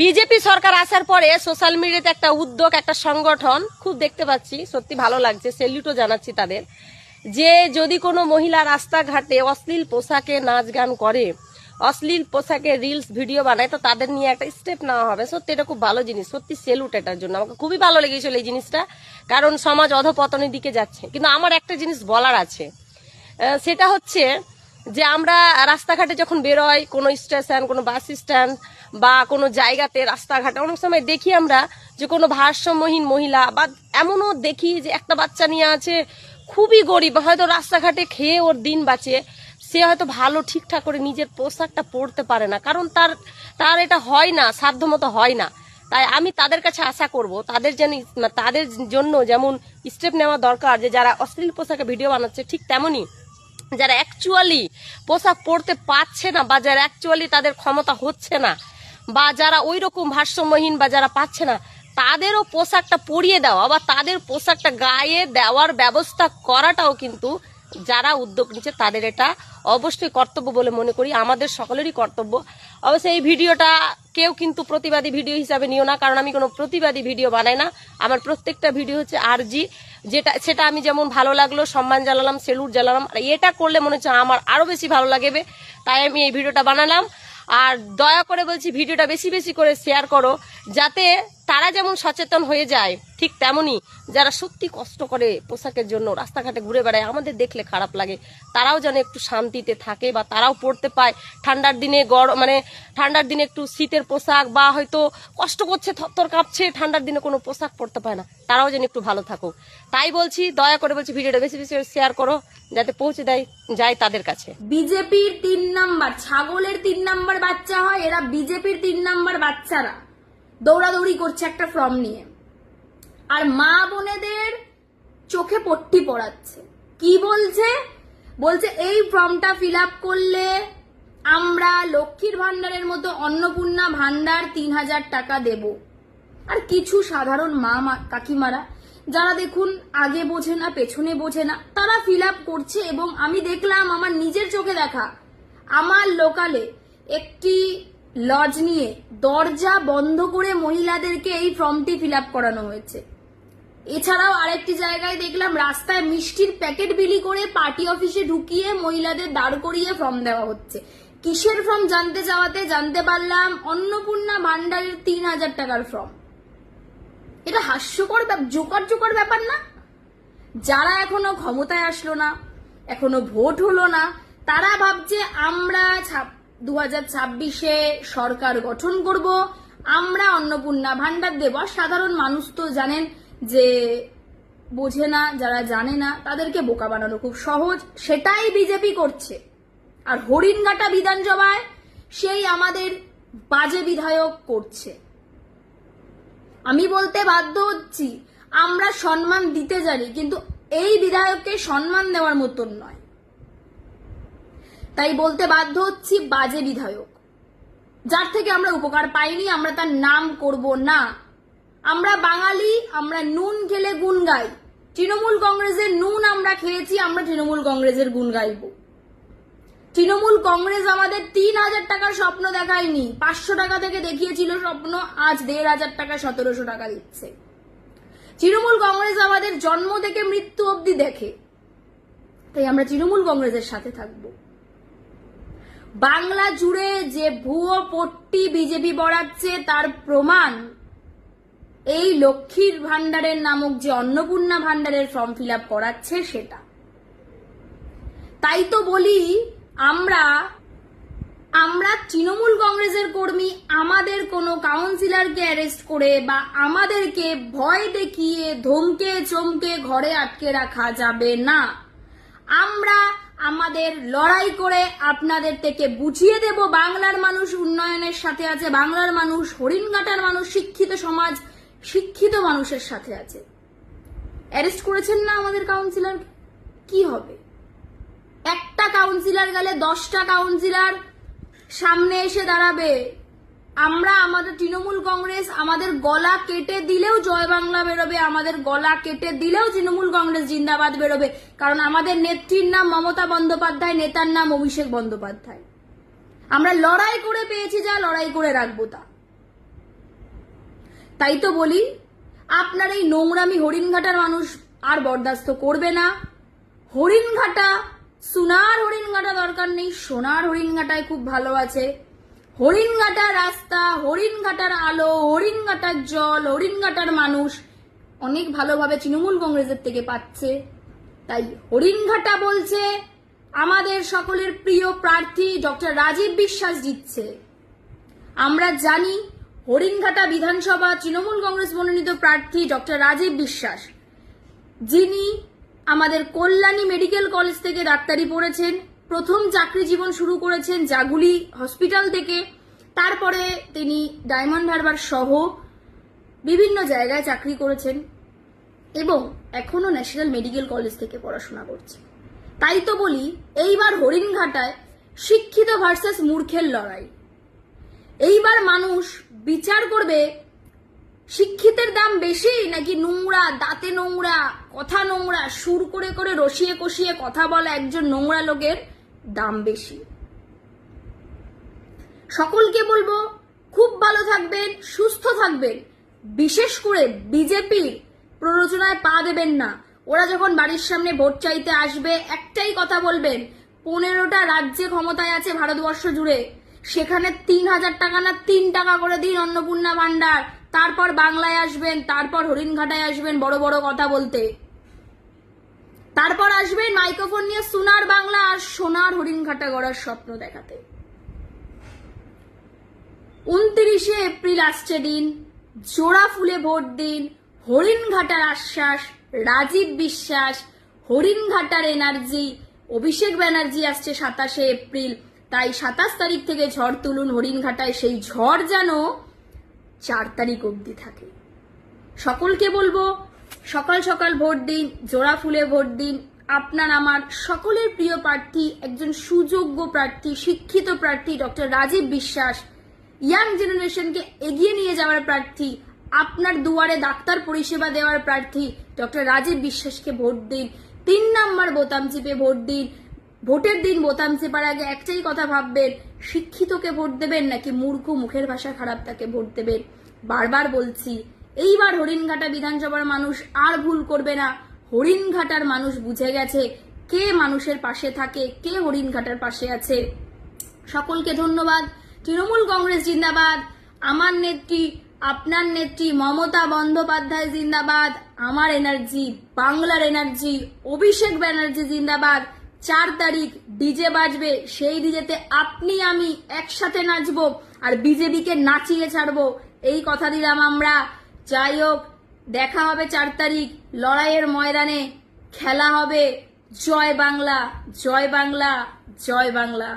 BJP সরকার আসার পরে social মিডিয়াতে একটা উদ্যোগ, একটা সংগঠন খুব দেখতে পাচ্ছি, সত্যি ভালো লাগছে, স্যালুটও জানাচ্ছি তাদের, যে যদি কোনো মহিলা রাস্তাঘাটে অশ্লীল পোশাকে নাচ গান করে, অশ্লীল পোশাকে রিলস ভিডিও বানায়, তো তাদের নিয়ে একটা স্টেপ নেওয়া হবে। সত্যি এটা খুব ভালো জিনিস, সত্যি স্যালুট এটার জন্য। আমাকে খুবই ভালো লেগেছিল এই জিনিসটা, কারণ সমাজ অধপতনের দিকে যাচ্ছে। কিন্তু আমার একটা জিনিস বলার আছে, সেটা হচ্ছে যে আমরা রাস্তাঘাটে যখন বেরোই, কোনো স্টেশন, কোনো বাস স্ট্যান্ড বা কোনো জায়গাতে রাস্তাঘাটে অনেক সময় দেখি আমরা যে কোনো ভারসাম্যহীন মহিলা, বা এমনও দেখি যে একটা বাচ্চা নিয়ে আছে, খুবই গরিব, হয়তো রাস্তাঘাটে খেয়ে ওর দিন বাঁচে, সে হয়তো ভালো ঠিকঠাক করে নিজের পোশাকটা পরতে পারে না, কারণ তার এটা হয় না, সাধ্যমতো হয় না। তাই আমি তাদের কাছে আশা করব, তাদের জন্য যেমন স্টেপ নেওয়া দরকার, যে যারা অশ্লীল পোশাকে ভিডিও বানাচ্ছে, ঠিক তেমনই যারা অ্যাকচুয়ালি পোশাক পরতে পারছে না, বা যারা অ্যাকচুয়ালি তাদের ক্ষমতা হচ্ছে না, বা যারা ওই রকম ভারসাম্যহীন বা যারা পাচ্ছে না, তাদেরও পোশাকটা পরিয়ে দেওয়া বা তাদের পোশাকটা গায়ে দেওয়ার ব্যবস্থা করাটাও কিন্তু যারা উদ্যোগ নিচ্ছে তাদের এটা অবশ্যই কর্তব্য বলে মনে করি, আমাদের সকলেরই কর্তব্য। অবশ্যই এই ভিডিওটা কেউ কিন্তু প্রতিবাদী ভিডিও হিসাবে নিও না, কারণ আমি কোনো প্রতিবাদী ভিডিও বানাই না। আমার প্রত্যেকটা ভিডিও হচ্ছে আরজি, সেটা আমি যেমন ভালো লাগলো সম্মান জানালাম, সেলুট জানালাম, আর এটা করলে মনে হচ্ছে আমার আরো বেশি ভালো লাগবে, তাই আমি এই ভিডিওটা বানালাম। আর দয়া করে বলছি, ভিডিওটা বেশি বেশি করে শেয়ার করো, যাতে তারা যেমন সচেতন হয়ে যায়, ঠিক তেমনি যারা সত্যি কষ্ট করে পোশাকের জন্য রাস্তাঘাটে ঘুরে বেড়ায়, আমাদের দেখলে খারাপ লাগে, তারাও যেন একটু শান্তিতে থাকে বা তারাও পড়তে পায়। ঠান্ডার দিনে ঠান্ডার দিনে একটু শীতের পোশাক, বা হয়তো কষ্ট করছে, থরথর কাঁপছে, ঠান্ডার দিনে কোনো পোশাক পরতে পায় না, তারাও যেন একটু ভালো থাকুক। তাই বলছি, দয়া করে বলছি, ভিডিওটা বেশি বেশি শেয়ার করো, যাতে পৌঁছে যায় তাদের কাছে। বিজেপির 3 নাম্বার, ছাগলের 3 নাম্বার বাচ্চা হয় এরা, বিজেপির 3 নাম্বার বাচ্চারা দৌড়াদৌড়ি করছে একটা ফর্ম নিয়ে, আর মা বোনেদের চোখে পট্টি পড়াচ্ছে। কি বলছে এই ফর্মটা ফিল আপ করলে আমরা লক্ষ্মীর ভান্ডারের মতো অন্নপূর্ণা ভান্ডার 3000 টাকা দেব। আর কিছু সাধারণ মা কাকিমারা, যারা দেখুন আগে বোঝে না, পেছনে বোঝে না, তারা ফিল আপ করছে। এবং আমি দেখলাম, আমার নিজের চোখে দেখা, আমার লোকালে একটি লজ নিয়ে দরজা বন্ধ করে মহিলাদেরকে এই ফর্মটি ফিল আপ করানো হয়েছে। এছাড়াও আরেকটি জায়গায় দেখলাম রাস্তায় মিষ্টির প্যাকেট বিলি করে পার্টি অফিসে ঢুকিয়ে মহিলাদের দাঁড় করিয়ে ফর্ম দেওয়া হচ্ছে। কিসের ফর্ম জানতে চাওয়াতে জানতে পারলাম অন্নপূর্ণা ভান্ডারের 3000 টাকার ফর্ম। এটা হাস্যকর, জোকার ব্যাপার না? যারা এখনো ক্ষমতায় আসলো না, এখনো ভোট হলো না, তারা ভাবছে আমরা 2026-এ সরকার গঠন করব, আমরা অন্নপূর্ণা ভান্ডার দেব। আর সাধারণ মানুষ তো জানেন যে বোঝে না, যারা জানে না তাদেরকে বোকা বানানো খুব সহজ, সেটাই বিজেপি করছে। আর হরিণঘাটা বিধানসভায় সেই আমাদের বাজে বিধায়ক করছে। আমি বলতে বাধ্য হচ্ছি, আমরা সম্মান দিতে জানি, কিন্তু এই বিধায়ককে সম্মান দেওয়ার মতন নয়। তাই বলতে বাধ্য হচ্ছি, বাজে বিধায়ক, যার থেকে আমরা উপকার পাইনি, আমরা তার নাম করব না। আমরা বাঙালি, আমরা নুন খেলে গুণ গাই। তৃণমূল কংগ্রেসের নুন আমরা খেয়েছি, আমরা তৃণমূল কংগ্রেসের গুণ গাইব। তৃণমূল কংগ্রেস আমাদের 3000 টাকার স্বপ্ন দেখায়নি, 500 টাকা থেকে দেখিয়েছিল স্বপ্ন, আজ 1500 টাকা 1700 টাকা দিচ্ছে। তৃণমূল কংগ্রেস আমাদের জন্ম থেকে মৃত্যু অবধি দেখে, তাই আমরা তৃণমূল কংগ্রেসের সাথে থাকব। বাংলা জুড়ে যে ভুয়ো পট্টি বিজেপি বড়াচ্ছে, তার প্রমাণ এই লক্ষ্মীর ভান্ডারের নামক যে অন্নপূর্ণা ভান্ডারের ফর্ম ফিল আপ করাচ্ছে সেটা। তাই তো বলি, আমরা তৃণমূল কংগ্রেসের কর্মী, আমাদের কোনো কাউন্সিলরকে অ্যারেস্ট করে বা আমাদেরকে ভয় দেখিয়ে ধমকে চমকে ঘরে আটকে রাখা যাবে না। আমরা আমাদের লড়াই করে আপনাদের থেকে বুঝিয়ে দেব, বাংলার মানুষ উন্নয়নের সাথে আছে, বাংলার মানুষ, হরিণঘাটার মানুষ, শিক্ষিত সমাজ, শিক্ষিত মানুষের সাথে আছে। অ্যারেস্ট করেছেন না আমাদের কাউন্সিলর, কি হবে? একটা কাউন্সিলর গেলে 10টা কাউন্সিলর সামনে এসে দাঁড়াবে। আমরা আমাদের তৃণমূল কংগ্রেস আমাদের গলা কেটে দিলেও জয় বাংলা বেরোবে, আমাদের গলা কেটে দিলেও তৃণমূল কংগ্রেস জিন্দাবাদ বেরোবে, কারণ আমাদের নেত্রীর নাম মমতা বন্দ্যোপাধ্যায়, নেতার নাম অভিষেক বন্দ্যোপাধ্যায়। আমরা লড়াই করে পেয়েছি যা, লড়াই করে রাখবো তা। তাই তো বলি, আপনার এই নোংরামি হরিণঘাটার মানুষ আর বরদাস্ত করবে না। হরিণঘাটা, সোনার হরিণঘাটা দরকার নেই, সোনার হরিণঘাটায় খুব ভালো আছে। হরিণঘাটার রাস্তা, হরিণঘাটার আলো, হরিণঘাটার জল, হরিণঘাটার মানুষ অনেক ভালোভাবে তৃণমূল কংগ্রেসের থেকে পাচ্ছে। তাই হরিণঘাটা বলছে আমাদের সকলের প্রিয় প্রার্থী ডক্টর রাজীব বিশ্বাস জিতছে। আমরা জানি হরিণঘাটা বিধানসভা তৃণমূল কংগ্রেস মনোনীত প্রার্থী ডক্টর রাজীব বিশ্বাস, যিনি আমাদের কল্যাণী মেডিকেল কলেজ থেকে ডাক্তারি পড়েছেন, প্রথম চাকরি জীবন শুরু করেছেন জাগুলি হসপিটাল থেকে, তারপরে তিনি ডায়মন্ড হারবার সহ বিভিন্ন জায়গায় চাকরি করেছেন এবং এখনো ন্যাশনাল মেডিকেল কলেজ থেকে পড়াশোনা করছে। তাই তো বলি, এইবার হরিণঘাটায় শিক্ষিত ভার্সেস মূর্খের লড়াই। এইবার মানুষ বিচার করবে শিক্ষিতের দাম বেশি নাকি নোংরা, দাঁতে নোংরা, কথা নোংরা, সুর করে করে রসিয়ে কষিয়ে কথা বলা একজন নোংরা লোকের দাম বেশি। সকলকে বলবো খুব ভালো থাকবেন, সুস্থ থাকবেন, বিশেষ করে বিজেপির প্ররোচনায় পা দেবেন না। ওরা যখন বাড়ির সামনে ভোট চাইতে আসবে একটাই কথা বলবেন, 15টা রাজ্যে ক্ষমতায় আছে ভারতবর্ষ জুড়ে, সেখানে 3,000 টাকা না 3 টাকা করে দিন অন্নপূর্ণা ভান্ডার, তারপর বাংলায় আসবেন, তারপর হরিণঘাটায় আসবেন বড় বড় কথা বলতে, তারপর আসবেন মাইক্রোফোন নিয়ে সোনার বাংলা আর সোনার হরিণঘাটা গড়ার স্বপ্ন দেখাতে। 29শে এপ্রিল আসছে দিন, জোড়া ফুলে ভোট দিন, হরিণঘাটার আশ্বাস, রাজীব বিশ্বাস, হরিণঘাটার এনার্জি, অভিষেক ব্যানার্জি আসছে 27শে এপ্রিল। তাই 27 তারিখ থেকে ঝড় তুলুন হরিণঘাটায়, সেই ঝড় যেন 4 তারিখ অবধি থাকে। সকলকে বলবো সকাল সকাল ভোট দিন, জোড়া ফুলে ভোট দিন। আপনার আমার সকলের প্রিয় প্রার্থী, একজন সুযোগ্য প্রার্থী, শিক্ষিত প্রার্থী ডক্টর রাজীব বিশ্বাস, ইয়াং জেনারেশনকে এগিয়ে নিয়ে যাওয়ার প্রার্থী, আপনার দুয়ারে ডাক্তার পরিষেবা দেওয়ার প্রার্থী ডক্টর রাজীব বিশ্বাসকে ভোট দিন। 3 নাম্বার বোতাম চিপে ভোট দিন। ভোটের দিন বোতাম চেপার আগে একটাই কথা ভাববেন, শিক্ষিতকে ভোট দেবেন নাকি মূর্খ মুখের ভাষা খারাপ তাকে ভোট দেবেন। বারবার বলছি, এইবার হরিণঘাটা বিধানসভার মানুষ আর ভুল করবে না। হরিণঘাটার মানুষ বুঝে গেছে কে মানুষের পাশে থাকে, কে হরিণঘাটার পাশে আছে। সকলকে ধন্যবাদ। তৃণমূল কংগ্রেস জিন্দাবাদ। আমার নেত্রী, আপনার নেত্রী মমতা বন্দ্যোপাধ্যায় জিন্দাবাদ। আমার এনার্জি, বাংলার এনার্জি, অভিষেক ব্যানার্জি জিন্দাবাদ। 4 তারিখ ডিজে বাজবে, সেই ডিজেতে আপনি আমি একসাথে নাচবো আর বিজেপিকে নাচিয়ে ছাড়বো, এই কথা দিলাম আমরা। যাই হোক, দেখা হবে 4 তারিখ, লড়াইয়ের ময়দানে খেলা হবে। জয় বাংলা, জয় বাংলা, জয় বাংলা।